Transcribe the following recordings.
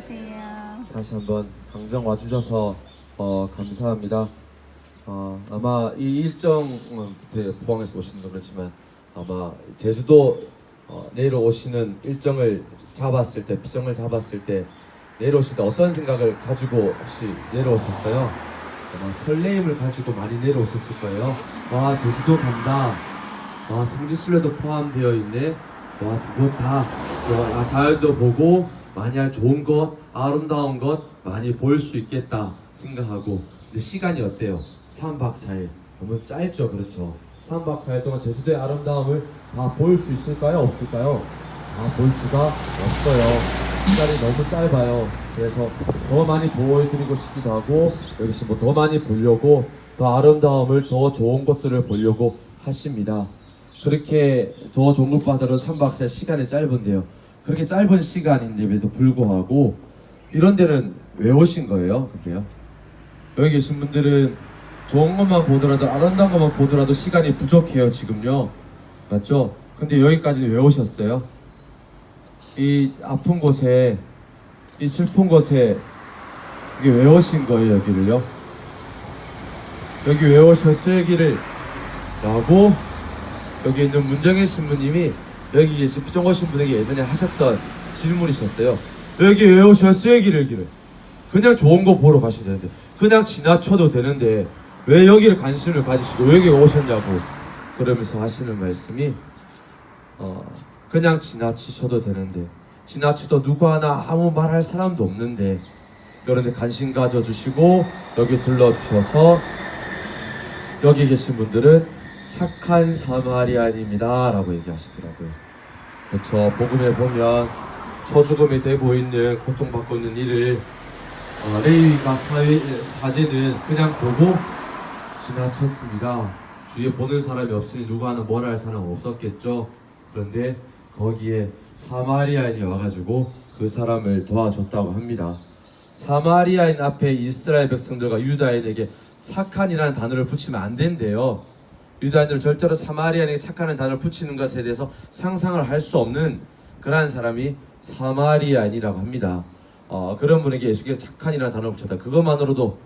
안녕하세요. 다시 한번 강정 와주셔서 감사합니다. 아마 이 일정 포항에서 오시는 건 그렇지만 아마 제주도 내려오시는 일정을 잡았을 때, 피정을 잡았을 때 내려오실 때 어떤 생각을 가지고 혹시 내려오셨어요? 아마 설레임을 가지고 많이 내려오셨을 거예요. 와, 제주도 간다. 와, 성지순례도 포함되어 있네. 와, 두 곳 다 자연도 보고 만약 좋은 것, 아름다운 것 많이 볼 수 있겠다 생각하고. 근데 시간이 어때요? 3박 4일 너무 짧죠, 그렇죠? 3박 4일 동안 제주도의 아름다움을 다 볼 수 있을까요? 없을까요? 다 볼 수가 없어요. 시간이 너무 짧아요. 그래서 더 많이 보여드리고 싶기도 하고, 여기서 뭐 더 많이 보려고, 더 아름다움을, 더 좋은 것들을 보려고 하십니다. 그렇게 더 좋은 것보다는 3박 4일 시간이 짧은데요. 그렇게 짧은 시간인데도 불구하고 이런 데는 왜 오신 거예요? 그게요? 여기 계신 분들은 좋은 것만 보더라도, 아름다운 것만 보더라도 시간이 부족해요, 지금요. 맞죠? 근데 여기까지 왜 오셨어요? 이 아픈 곳에, 이 슬픈 곳에 이게 왜 오신 거예요, 여기를요? 여기 왜 오셨어요, 여기를? 라고 여기 있는 문정혜 신부님이 여기 계신 피정 오신 분에게 예전에 하셨던 질문이셨어요. 여기 왜 오셨어요, 여기를? 그냥 좋은 거 보러 가셔도 되는데, 그냥 지나쳐도 되는데 왜 여기를 관심을 가지시고 왜 여기 오셨냐고 그러면서 하시는 말씀이, 그냥 지나치셔도 되는데, 지나쳐도 누구 하나 아무 말할 사람도 없는데 그런데 관심 가져주시고 여기 들러주셔서 여기 계신 분들은 착한 사마리아인입니다 라고 얘기하시더라고요. 그렇죠. 복음에 보면 초죽음이 되고 있는, 고통받고 있는 이를 레위가 사제는 그냥 보고 지나쳤습니다. 주위에 보는 사람이 없으니 누구 하나 뭘 할 사람 없었겠죠. 그런데 거기에 사마리아인이 와가지고 그 사람을 도와줬다고 합니다. 사마리아인 앞에 이스라엘 백성들과 유다인에게 착한이라는 단어를 붙이면 안 된대요. 유다인들은 절대로 사마리아인에게 착한이라는 단어를 붙이는 것에 대해서 상상을 할 수 없는 그러한 사람이 사마리아인이라고 합니다. 그런 분에게 예수께서 착한이라는 단어를 붙였다. 그것만으로도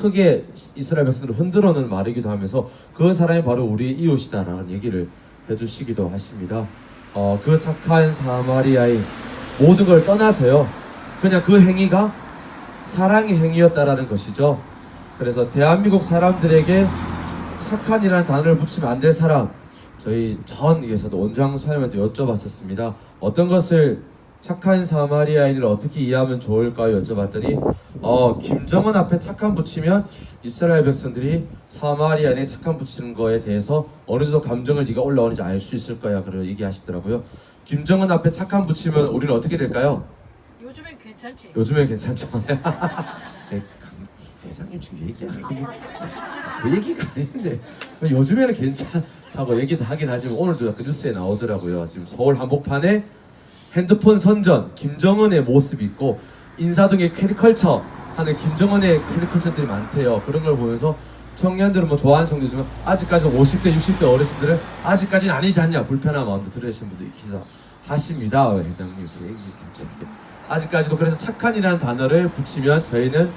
크게 이스라엘 백성들을 흔들어 놓은 말이기도 하면서 그 사람이 바로 우리의 이웃이다라는 얘기를 해주시기도 하십니다. 그 착한 사마리아인, 모든 걸 떠나서요, 그냥 그 행위가 사랑의 행위였다라는 것이죠. 그래서 대한민국 사람들에게 착한이라는 단어를 붙이면 안 될 사람, 저희 전에서도 원장 선생님한테 여쭤봤었습니다. 어떤 것을, 착한 사마리아인을 어떻게 이해하면 좋을까요? 여쭤봤더니 김정은 앞에 착한 붙이면 이스라엘 백성들이 사마리아인에 착한 붙이는 거에 대해서 어느 정도 감정을 네가 올라오는지 알 수 있을 거야, 그런 얘기하시더라고요. 김정은 앞에 착한 붙이면 우리는 어떻게 될까요? 요즘엔 괜찮지? 요즘엔 괜찮죠. 네, 회장님 지금 얘기하는 그 얘기가 아닌데 요즘에는 괜찮다고 얘기도 하긴 하지만 오늘도 약간 뉴스에 나오더라고요. 지금 서울 한복판에 핸드폰 선전 김정은의 모습이 있고, 인사동에 캐리컬처 하는 김정은의 캐리컬처들이 많대요. 그런 걸 보면서 청년들은 뭐 좋아하는 정도지만 아직까지 50대 60대 어르신들은 아직까지는 아니지 않냐, 불편한 마음도 들으시는 분들이 기사 하십니다. 회장님 그 얘기 괜찮게 아직까지도. 그래서 착한이라는 단어를 붙이면 저희는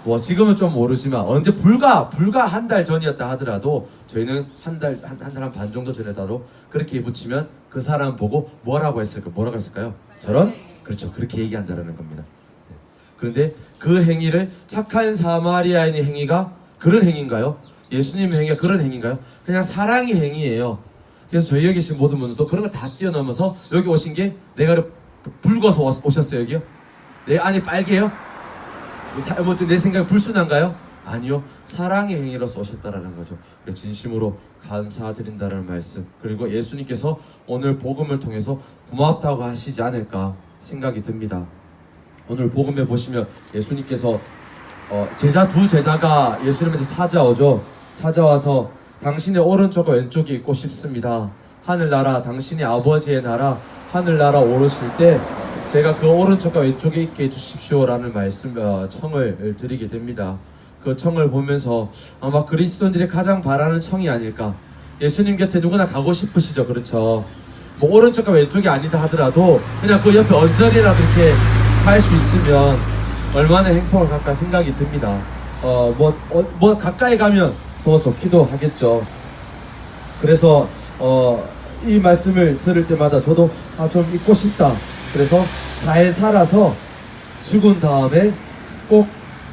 뭐 지금은 좀 모르지만 언제 불과 한 달 전이었다 하더라도 저희는 한 달 한 반 정도 전에라도 그렇게 붙이면 그 사람 보고 뭐라고 했을까요? 저런? 그렇죠. 그렇게 얘기한다라는 겁니다. 네. 그런데 그 행위를, 착한 사마리아인의 행위가 그런 행위인가요? 예수님의 행위가 그런 행위인가요? 그냥 사랑의 행위예요. 그래서 저희 여기 계신 모든 분들도 그런 걸 다 뛰어넘어서 여기 오신 게, 내가 붉어서 오셨어요, 여기요? 내 안이 빨개요? 내 생각이 불순한가요? 아니요. 사랑의 행위로서 오셨다라는 거죠. 진심으로 감사드린다는 말씀, 그리고 예수님께서 오늘 복음을 통해서 고맙다고 하시지 않을까 생각이 듭니다. 오늘 복음에 보시면 예수님께서 두 제자가 예수님한테 찾아오죠. 찾아와서 당신의 오른쪽과 왼쪽에 있고 싶습니다. 하늘나라, 당신의 아버지의 나라 하늘나라 오르실 때 제가 그 오른쪽과 왼쪽에 있게 해주십시오 라는 말씀, 청을 드리게 됩니다. 그 청을 보면서 아마 그리스도인들이 가장 바라는 청이 아닐까. 예수님 곁에 누구나 가고 싶으시죠, 그렇죠? 뭐 오른쪽과 왼쪽이 아니다 하더라도 그냥 그 옆에 언저리라도 이렇게 할 수 있으면 얼마나 행복을 할까 생각이 듭니다. 뭐 가까이 가면 더 좋기도 하겠죠. 그래서 이 말씀을 들을 때마다 저도 좀 잊고 싶다. 그래서 잘 살아서 죽은 다음에 꼭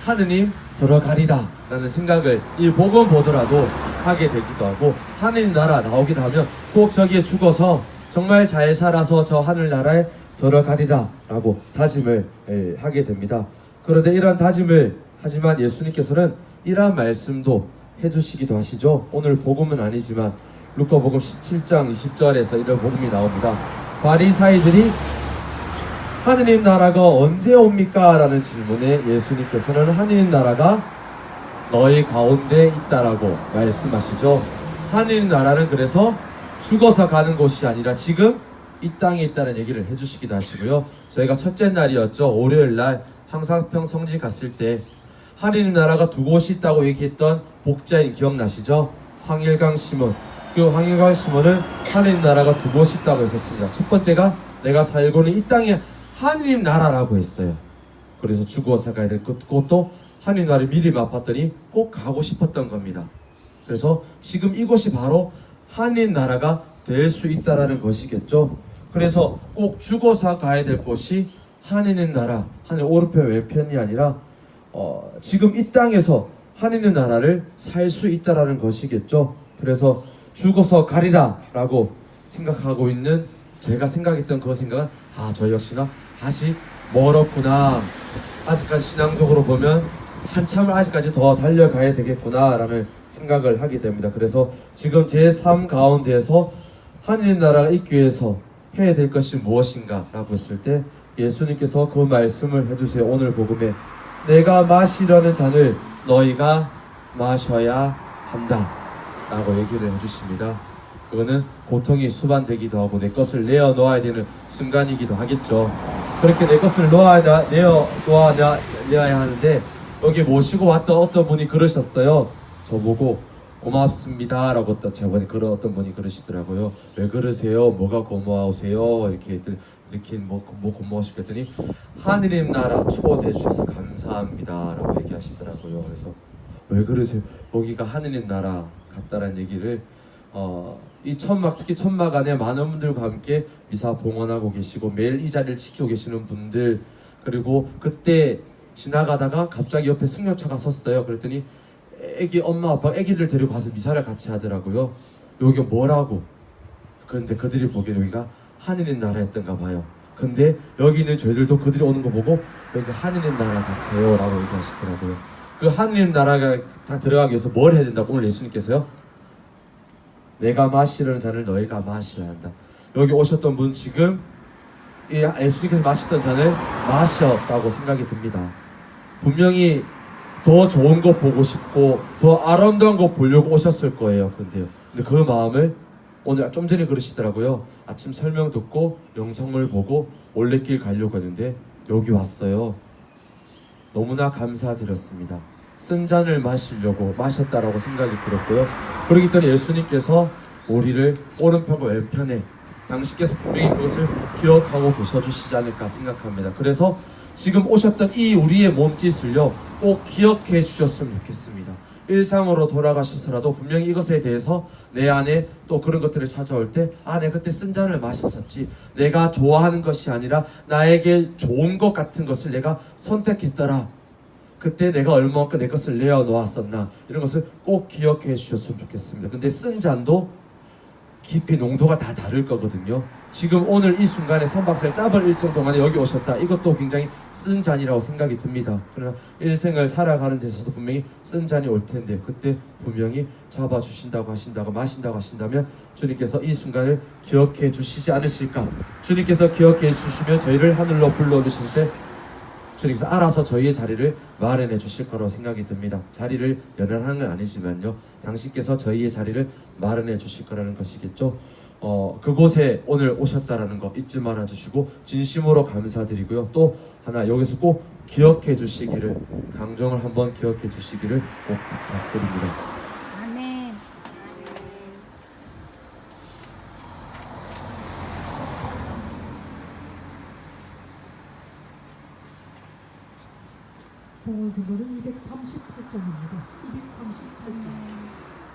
하느님 들어가리다 라는 생각을 이 복음 보더라도 하게 되기도 하고, 하느님 나라 나오기도 하면 꼭 저기에 죽어서 정말 잘 살아서 저 하늘나라에 들어가리다 라고 다짐을 하게 됩니다. 그런데 이러한 다짐을 하지만 예수님께서는 이러한 말씀도 해주시기도 하시죠. 오늘 복음은 아니지만 루카복음 17장 20절에서 이런 복음이 나옵니다. 바리사이들이 하느님 나라가 언제 옵니까? 라는 질문에 예수님께서는 하느님 나라가 너희 가운데 있다라고 말씀하시죠. 하느님 나라는 그래서 죽어서 가는 곳이 아니라 지금 이 땅에 있다는 얘기를 해주시기도 하시고요. 저희가 첫째 날이었죠. 월요일날 황사평 성지 갔을 때 하느님 나라가 두 곳이 있다고 얘기했던 복자인 기억나시죠? 황일강 시몬. 그 황일강 시몬은 하느님 나라가 두 곳이 있다고 했었습니다. 첫 번째가 내가 살고는 이 땅에 하느님 나라라고 했어요. 그래서 죽어서 가야 될 곳도 하느님 나라를 미리 맛봤더니 꼭 가고 싶었던 겁니다. 그래서 지금 이곳이 바로 하느님 나라가 될 수 있다라는 것이겠죠. 그래서 꼭 죽어서 가야 될 곳이 하느님 나라, 하늘 오른편 왼편이 아니라 지금 이 땅에서 하느님 나라를 살 수 있다라는 것이겠죠. 그래서 죽어서 가리라 라고 생각하고 있는 제가 생각했던 그 생각은 저 역시나 아직 멀었구나, 아직까지 신앙적으로 보면 한참을 아직까지 더 달려가야 되겠구나 라는 생각을 하게 됩니다. 그래서 지금 제 삶 가운데에서 하느님 나라가 있기 위해서 해야 될 것이 무엇인가 라고 했을 때 예수님께서 그 말씀을 해주세요. 오늘 복음에 내가 마시려는 잔을 너희가 마셔야 한다 라고 얘기를 해주십니다. 그거는 고통이 수반되기도 하고 내 것을 내어놓아야 되는 순간이기도 하겠죠. 그렇게 내 것을 내어놓아야 하는데 여기 모시고 왔던 어떤 분이 그러셨어요. 저보고 고맙습니다 라고 저번에 어떤 분이 그러시더라고요. 왜 그러세요? 뭐가 고마우세요? 이렇게 뭐 고마우시겠더니 하느님 나라 초대해 주셔서 감사합니다 라고 얘기하시더라고요. 그래서 왜 그러세요? 여기가 하느님 나라 같다라는 얘기를 이 천막, 특히 천막 안에 많은 분들과 함께 미사 봉헌하고 계시고 매일 이 자리를 지키고 계시는 분들, 그리고 그때 지나가다가 갑자기 옆에 승려차가 섰어요. 그랬더니 엄마 아빠 애기들 데리고 가서 미사를 같이 하더라고요. 여기가 뭐라고? 근데 그들이 보기엔 여기가 하느님 나라였던가 봐요. 근데 여기 있는 저희들도 그들이 오는 거 보고 여기 하느님 나라 같아요 라고 얘기하시더라고요. 그 하느님 나라가 다 들어가기 위해서 뭘 해야 된다고 오늘 예수님께서요? 내가 마시려는 잔을 너희가 마셔야 한다. 여기 오셨던 분 지금 이 예수님께서 마셨던 잔을 마셨다고 생각이 듭니다. 분명히 더 좋은 거 보고 싶고 더 아름다운 거 보려고 오셨을 거예요. 근데 그 마음을 오늘 좀 전에 그러시더라고요. 아침 설명 듣고 영상을 보고 올레길 가려고 했는데 여기 왔어요. 너무나 감사드렸습니다. 쓴 잔을 마시려고 마셨다라고 생각이 들었고요. 그러기 때문에 예수님께서 우리를 오른편과 왼편에 당신께서 분명히 그것을 기억하고 계셔주시지 않을까 생각합니다. 그래서 지금 오셨던 이 우리의 몸짓을요 꼭 기억해 주셨으면 좋겠습니다. 일상으로 돌아가셔서라도 분명히 이것에 대해서 내 안에 또 그런 것들을 찾아올 때 내가 그때 쓴 잔을 마셨었지, 내가 좋아하는 것이 아니라 나에게 좋은 것 같은 것을 내가 선택했더라, 그때 내가 얼마만큼 내 것을 내어놓았었나, 이런 것을 꼭 기억해 주셨으면 좋겠습니다. 근데 쓴 잔도 깊이 농도가 다 다를 거거든요. 지금 오늘 이 순간에 3박 4일 짜벌 일정 동안에 여기 오셨다, 이것도 굉장히 쓴 잔이라고 생각이 듭니다. 그러나 일생을 살아가는 데서도 분명히 쓴 잔이 올 텐데 그때 분명히 잡아주신다고 하신다고 마신다고 하신다면 주님께서 이 순간을 기억해 주시지 않으실까. 주님께서 기억해 주시면 저희를 하늘로 불러오셨을 때 주님께서 알아서 저희의 자리를 마련해 주실 거라고 생각이 듭니다. 자리를 연연하는 건 아니지만요, 당신께서 저희의 자리를 마련해 주실 거라는 것이겠죠. 그곳에 오늘 오셨다라는 거 잊지 말아 주시고 진심으로 감사드리고요. 또 하나 여기서 꼭 기억해 주시기를, 강정을 한번 기억해 주시기를 꼭 부탁드립니다. 아멘. 공원 생활은 238점입니다. 238점.